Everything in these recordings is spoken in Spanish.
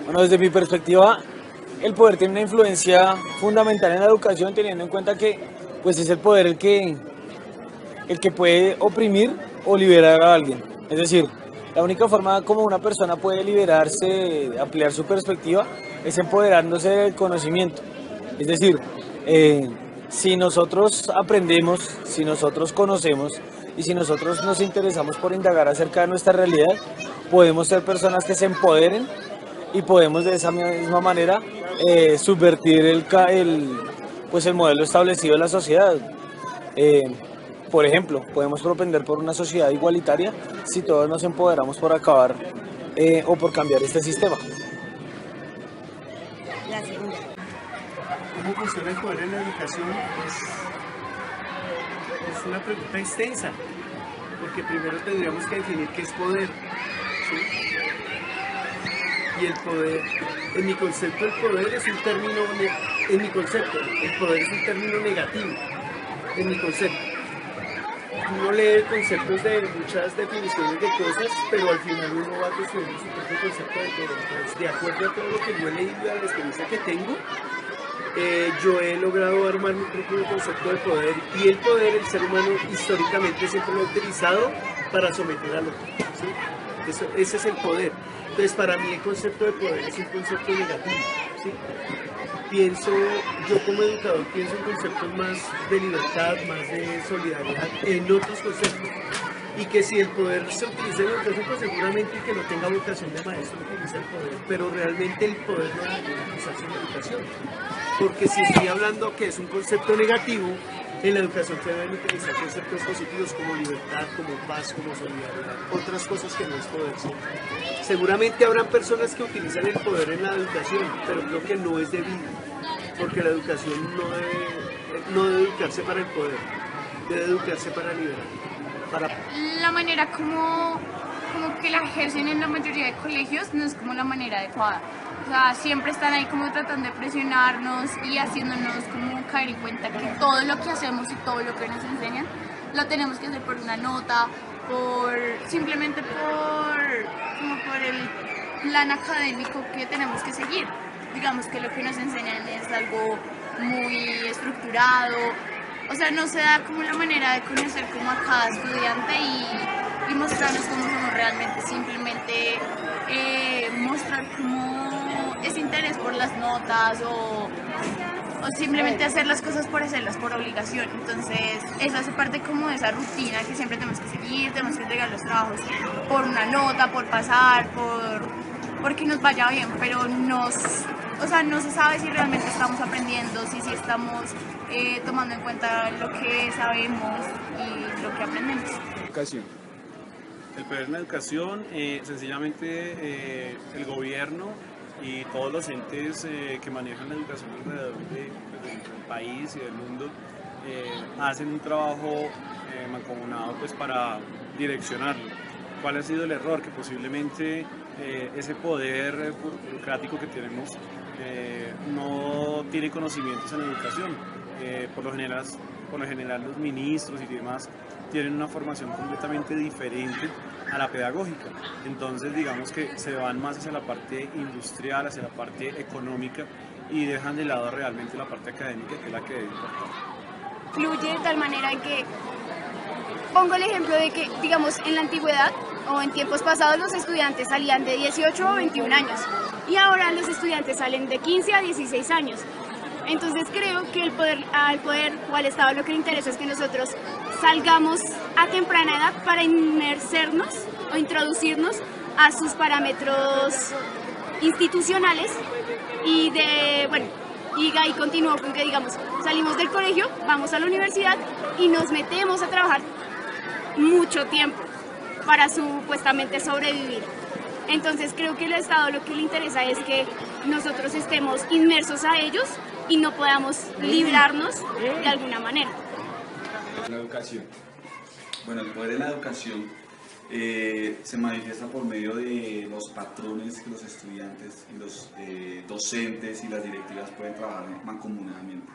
Bueno, desde mi perspectiva, el poder tiene una influencia fundamental en la educación, teniendo en cuenta que pues es el poder el que puede oprimir o liberar a alguien. Es decir, la única forma como una persona puede liberarse, ampliar su perspectiva, es empoderándose del conocimiento. Es decir, eh, si nosotros aprendemos, si nosotros conocemos y si nosotros nos interesamos por indagar acerca de nuestra realidad, podemos ser personas que se empoderen y podemos de esa misma manera subvertir pues el modelo establecido de la sociedad. Eh, por ejemplo, podemos propender por una sociedad igualitaria si todos nos empoderamos por acabar o por cambiar este sistema. La segunda. ¿Cómo funciona el poder en la educación? Es una pregunta extensa, porque primero tendríamos que definir qué es poder, ¿sí? Y el poder, en mi concepto el poder es un término, en mi concepto, el poder es un término negativo, en mi concepto. Uno lee conceptos de muchas definiciones de cosas, pero al final uno va construyendo su propio concepto de todo. Entonces, de acuerdo a todo lo que yo he leído y a la experiencia que tengo, yo he logrado armar mi propio concepto de poder, y el poder, el ser humano históricamente siempre lo ha utilizado para someter al otro, ¿sí? Ese es el poder. Entonces, para mí el concepto de poder es un concepto negativo, ¿sí? Yo como educador pienso en conceptos más de libertad, más de solidaridad, en otros conceptos. Y que si el poder se utiliza en la educación, pues seguramente el que no tenga vocación de maestro utiliza el poder, pero realmente el poder no debe utilizarse en la educación. Porque si estoy hablando que es un concepto negativo, en la educación se deben utilizar conceptos positivos como libertad, como paz, como solidaridad, otras cosas que no es poder. ¿Sí? Seguramente habrán personas que utilizan el poder en la educación, pero creo que no es debido, porque la educación no debe educarse para el poder, debe educarse para liberar. La manera como que la ejercen en la mayoría de colegios no es como la manera adecuada. O sea, siempre están ahí como tratando de presionarnos y haciéndonos como caer en cuenta que todo lo que hacemos y todo lo que nos enseñan lo tenemos que hacer por una nota, simplemente por el plan académico que tenemos que seguir. Digamos que lo que nos enseñan es algo muy estructurado. O sea, no se da como la manera de conocer como a cada estudiante y mostrarnos cómo somos realmente, simplemente mostrar como ese interés por las notas o simplemente hacer las cosas por hacerlas por obligación. Entonces eso hace parte como de esa rutina que siempre tenemos que seguir, tenemos que entregar los trabajos por una nota, por pasar, porque nos vaya bien, pero no se sabe si realmente estamos aprendiendo, si estamos tomando en cuenta lo que sabemos y lo que aprendemos. Educación. El poder en la educación, sencillamente el gobierno y todos los entes que manejan la educación alrededor del país y del mundo hacen un trabajo mancomunado pues, para direccionarlo. ¿Cuál ha sido el error? Que posiblemente ese poder burocrático que tenemos no tiene conocimientos en la educación. Por lo general los ministros y demás tienen una formación completamente diferente a la pedagógica. Entonces digamos que se van más hacia la parte industrial, hacia la parte económica y dejan de lado realmente la parte académica, que es la que debe importar. Fluye de tal manera en que, pongo el ejemplo de que, digamos, en la antigüedad o en tiempos pasados los estudiantes salían de 18 o 21 años y ahora los estudiantes salen de 15 a 16 años. Entonces creo que al poder o al Estado lo que le interesa es que nosotros salgamos a temprana edad para inmersarnos o introducirnos a sus parámetros institucionales y ahí continúo con que, digamos, salimos del colegio, vamos a la universidad y nos metemos a trabajar mucho tiempo para supuestamente sobrevivir. Entonces creo que al Estado lo que le interesa es que nosotros estemos inmersos a ellos y no podamos librarnos de alguna manera. La educación. Bueno, el poder de la educación se manifiesta por medio de los patrones que los estudiantes y los docentes y las directivas pueden trabajar mancomunadamente.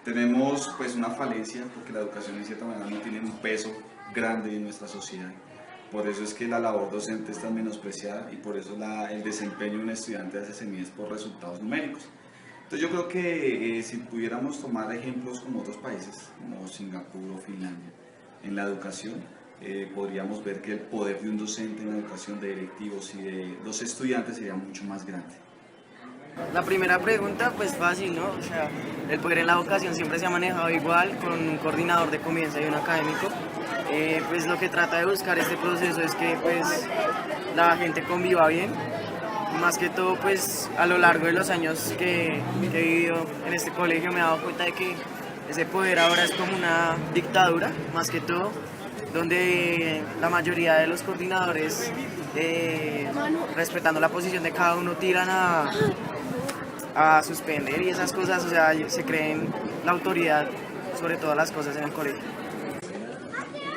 Tenemos pues una falencia porque la educación en cierta manera no tiene un peso grande en nuestra sociedad. Por eso es que la labor docente es tan menospreciada y por eso el desempeño de un estudiante se mide por resultados numéricos. Entonces yo creo que si pudiéramos tomar ejemplos como otros países, como Singapur o Finlandia, en la educación, podríamos ver que el poder de un docente en la educación, de directivos y de los estudiantes sería mucho más grande. La primera pregunta, pues fácil, ¿no? O sea, el poder en la educación siempre se ha manejado igual, con un coordinador de convivencia y un académico. Pues lo que trata de buscar este proceso es que pues la gente conviva bien. Más que todo, pues a lo largo de los años que he vivido en este colegio me he dado cuenta de que ese poder ahora es como una dictadura, más que todo, donde la mayoría de los coordinadores, respetando la posición de cada uno, tiran a suspender y esas cosas, o sea, se creen la autoridad sobre todas las cosas en el colegio.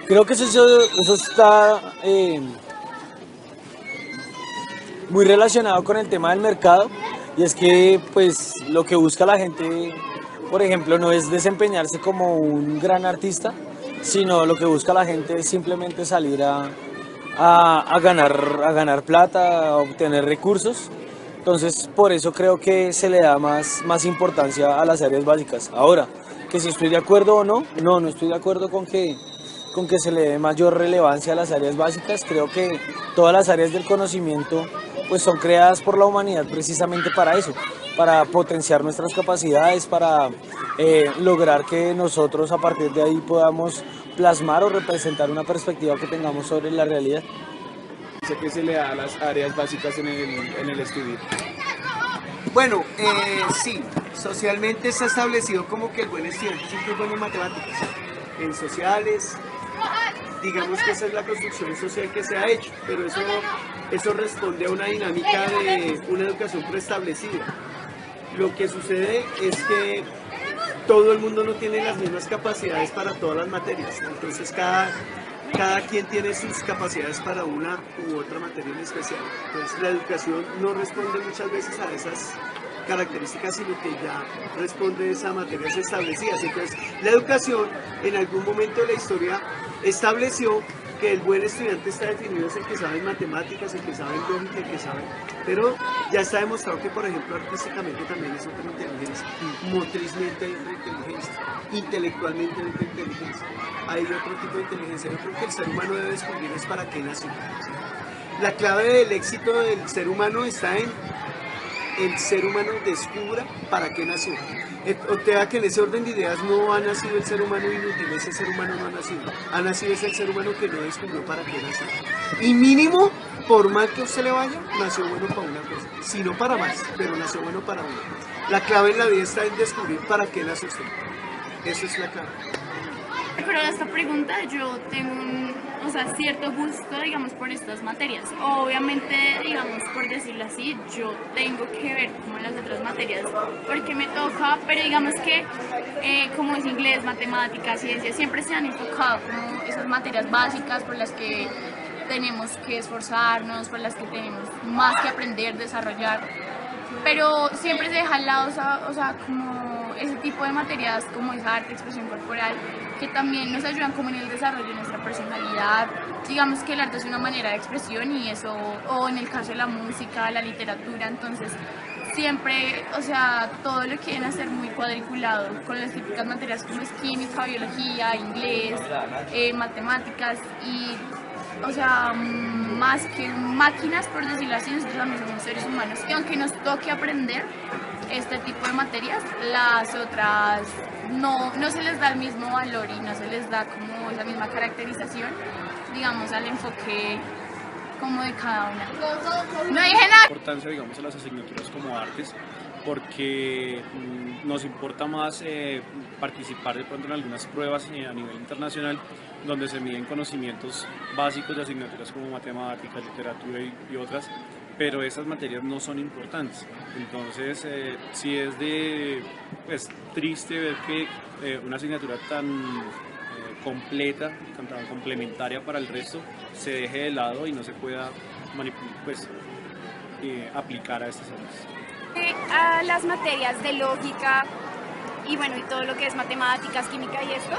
Creo que eso está muy relacionado con el tema del mercado, y es que pues lo que busca la gente, por ejemplo, no es desempeñarse como un gran artista, sino lo que busca la gente es simplemente salir a ganar plata, a obtener recursos. Entonces por eso creo que se le da más importancia a las áreas básicas. Ahora, que si estoy de acuerdo o no, no estoy de acuerdo con que se le dé mayor relevancia a las áreas básicas. Creo que todas las áreas del conocimiento pues son creadas por la humanidad precisamente para eso, para potenciar nuestras capacidades, para lograr que nosotros a partir de ahí podamos plasmar o representar una perspectiva que tengamos sobre la realidad. ¿Qué se le da a las áreas básicas en el estudio? Bueno, sí, socialmente está establecido como que el buen estudiante siempre es bueno en matemáticas, en sociales, digamos que esa es la construcción social que se ha hecho, pero eso responde a una dinámica de una educación preestablecida. Lo que sucede es que todo el mundo no tiene las mismas capacidades para todas las materias, entonces cada quien tiene sus capacidades para una u otra materia en especial. Entonces la educación no responde muchas veces a esas características, sino que ya responde a esas materias establecidas. Entonces la educación en algún momento de la historia estableció que el buen estudiante está definido, es el que sabe en matemáticas, el que sabe en lógica, el que sabe, pero ya está demostrado que, por ejemplo, artísticamente también es otra inteligencia, motrizmente hay otra inteligencia, intelectualmente hay otra inteligencia, hay otro tipo de inteligencia. Yo creo que el ser humano debe descubrir es para qué nació. La clave del éxito del ser humano está en el ser humano descubra para qué nació. O sea que en ese orden de ideas no ha nacido el ser humano inútil, ese ser humano no ha nacido. Ha nacido ese ser humano que no descubrió para qué nació. Y mínimo, por mal que usted le vaya, nació bueno para una cosa. Si no para más, pero nació bueno para una. La clave en la vida está en descubrir para qué nació usted. Eso es la clave. Pero a esta pregunta yo tengo cierto gusto, digamos, por estas materias. Obviamente, digamos, por decirlo así, yo tengo que ver como las otras materias porque me toca, pero digamos que como es inglés, matemáticas, ciencias, siempre se han enfocado como esas materias básicas por las que tenemos que esforzarnos, por las que tenemos más que aprender, desarrollar, pero siempre se deja al lado, como ese tipo de materias como es arte, expresión corporal, que también nos ayudan como en el desarrollo de nuestra personalidad. Digamos que el arte es una manera de expresión y eso, o en el caso de la música, la literatura, entonces siempre, todo lo quieren hacer muy cuadriculado, con las típicas materias como es química, biología, inglés, matemáticas y, más que máquinas, por decirlo así, nosotros también somos seres humanos, y aunque nos toque aprender este tipo de materias, las otras no se les da el mismo valor y no se les da como esa misma caracterización, digamos, al enfoque como de cada una. No dije nada. Importancia, digamos, a las asignaturas como artes, porque nos importa más participar de pronto en algunas pruebas a nivel internacional donde se miden conocimientos básicos de asignaturas como matemáticas, literatura y otras, pero esas materias no son importantes. Entonces sí es triste ver que una asignatura tan completa, tan complementaria para el resto, se deje de lado y no se pueda aplicar a estas áreas. A las materias de lógica y todo lo que es matemáticas, química y esto,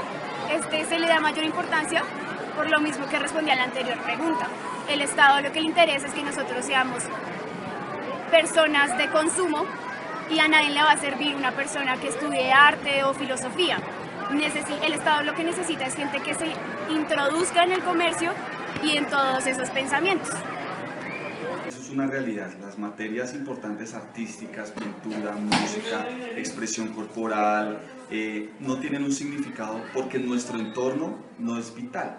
se le da mayor importancia por lo mismo que respondí a la anterior pregunta. El Estado lo que le interesa es que nosotros seamos personas de consumo y a nadie le va a servir una persona que estudie arte o filosofía. El Estado lo que necesita es gente que se introduzca en el comercio y en todos esos pensamientos. Eso es una realidad. Las materias importantes artísticas, pintura, música, expresión corporal, no tienen un significado porque nuestro entorno no es vital.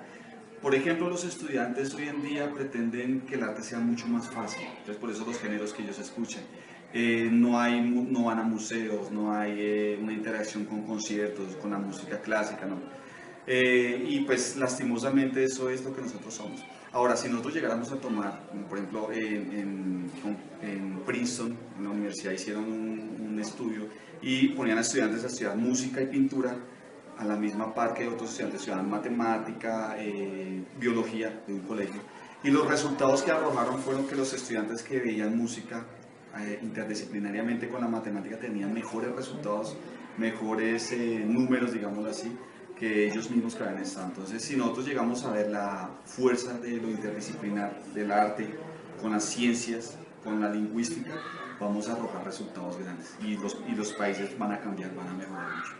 Por ejemplo, los estudiantes hoy en día pretenden que el arte sea mucho más fácil, entonces por eso los géneros que ellos escuchan. No van a museos, no hay una interacción con conciertos, con la música clásica, ¿no? Y pues lastimosamente eso es lo que nosotros somos. Ahora, si nosotros llegáramos a tomar, por ejemplo, en Princeton, en la universidad hicieron un estudio y ponían a estudiantes a estudiar música y pintura a la misma par que otros estudiantes estudiaban matemática, biología de un colegio. Y los resultados que arrojaron fueron que los estudiantes que veían música interdisciplinariamente con la matemática tenían mejores resultados, mejores números, digámoslo así, que ellos mismos que habían estado. Entonces, si nosotros llegamos a ver la fuerza de lo interdisciplinar, del arte, con las ciencias, con la lingüística, vamos a arrojar resultados grandes y los países van a cambiar, van a mejorar mucho.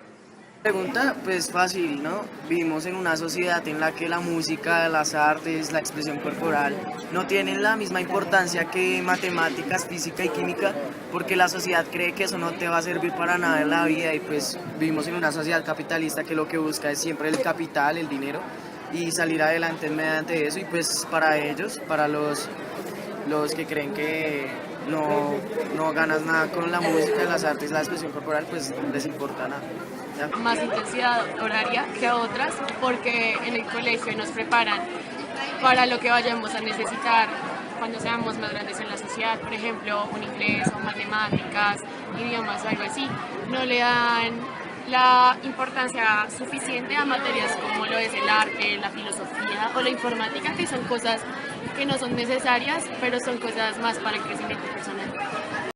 Pregunta, pues fácil, ¿no? Vivimos en una sociedad en la que la música, las artes, la expresión corporal no tienen la misma importancia que matemáticas, física y química, porque la sociedad cree que eso no te va a servir para nada en la vida y pues vivimos en una sociedad capitalista que lo que busca es siempre el capital, el dinero y salir adelante mediante eso y pues para ellos, para los que creen que no ganas nada con la música, las artes, la expresión corporal, pues no les importa nada. ¿Ya? Más intensidad horaria que a otras porque en el colegio nos preparan para lo que vayamos a necesitar cuando seamos más grandes en la sociedad, por ejemplo, un inglés o matemáticas, idiomas o algo así. No le dan la importancia suficiente a materias como lo es el arte, la filosofía o la informática, que son cosas que no son necesarias, pero son cosas más para el crecimiento personal.